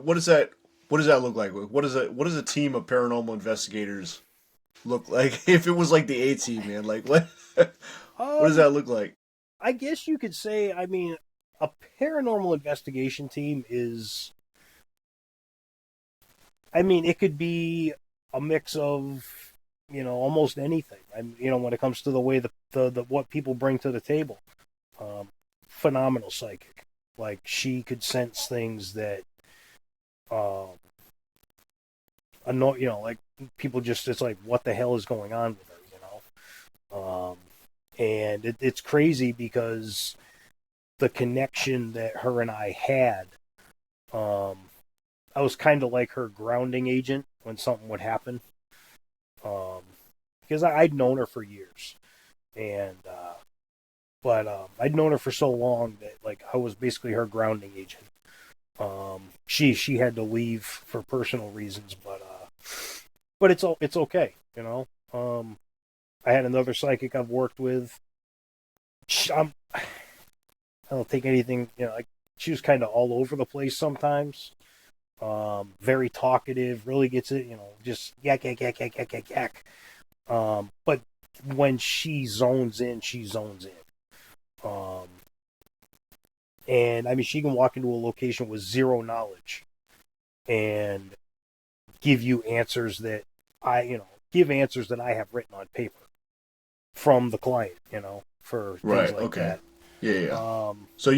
what does that look like? What does a team of paranormal investigators look like? If it was like the A team, man, like what does Um, that look like? I guess you could say, I mean, a paranormal investigation team is, I mean, it could be a mix of, almost anything. When it comes to the way the what people bring to the table. Um, Phenomenal psychic. Like she could sense things that, um, annoy, like people just, it's like, what the hell is going on with her. And it's crazy because the connection that her and I had, um, I was kind of like her grounding agent when something would happen. Um, because I'd known her for years, and but I'd known her for so long that like I was basically her grounding agent. She had to leave for personal reasons, but it's okay. I had another psychic I've worked with. I don't take anything. Like she was kind of all over the place sometimes. Very talkative, really gets it. Just yak yak yak yak yak yak yak. But when she zones in, she zones in. And I mean, she can walk into a location with zero knowledge and give you answers that give answers that I have written on paper from the client, for things Right. like Okay. that. Yeah. Yeah. So Obviously,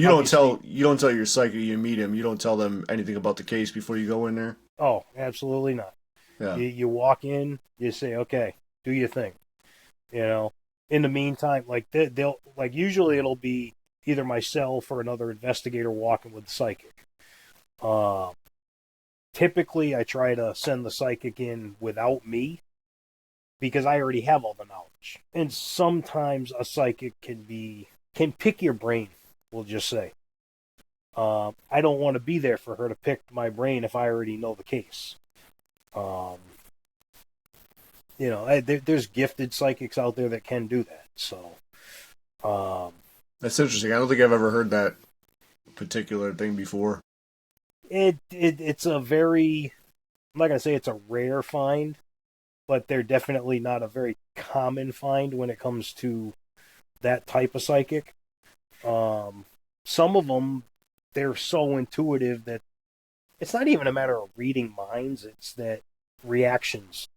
you don't tell your psychic you meet him. You don't tell them anything about the case before you go in there. oh, absolutely not. Yeah. You walk in, you say, okay, do your thing. You know, in the meantime, like they'll like usually it'll be either myself or another investigator walking with the psychic. Uh, Typically, I try to send the psychic in without me because I already have all the knowledge. And sometimes a psychic can pick your brain. We'll just say. I don't want to be there for her to pick my brain if I already know the case. Um, there's gifted psychics out there that can do that. So, um, That's interesting. I don't think I've ever heard that particular thing before. it's a very, I'm not gonna say it's a rare find, but they're definitely not a very common find when it comes to that type of psychic. Um, some of them, they're so intuitive that it's not even a matter of reading minds; it's that reactions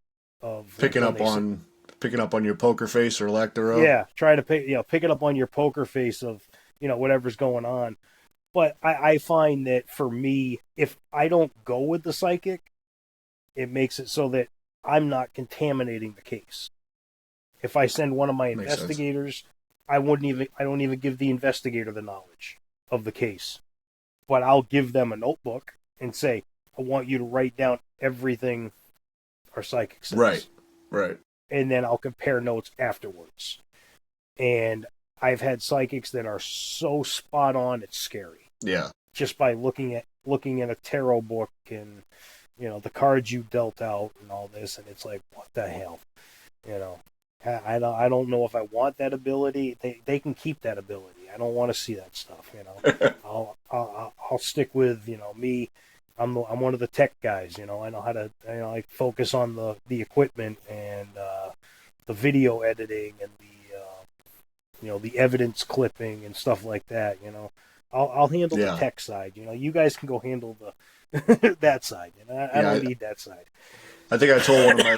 of like Picking when up they say, on your poker face or lack thereof. yeah, try to pick it up on your poker face of whatever's going on. But I find that for me, if I don't go with the psychic, it makes it so that I'm not contaminating the case. If I send one of my Makes sense. investigators, I don't even give the investigator the knowledge of the case. But I'll give them a notebook and say, I want you to write down everything our psychic Right. says. Right. And then I'll compare notes afterwards. And I've had psychics that are so spot on, it's scary. Yeah. Just by looking at a tarot book and the cards you dealt out and all this, and it's like, what the hell, you know. I don't know if I want that ability. They can keep that ability. I don't want to see that stuff. I'll stick with me. I'm one of the tech guys. I know how to. I focus on the equipment and the video editing and the evidence clipping and stuff like that. I'll handle the Yeah. tech side. You guys can go handle the that side. I Yeah. don't need that side. I think I told one of my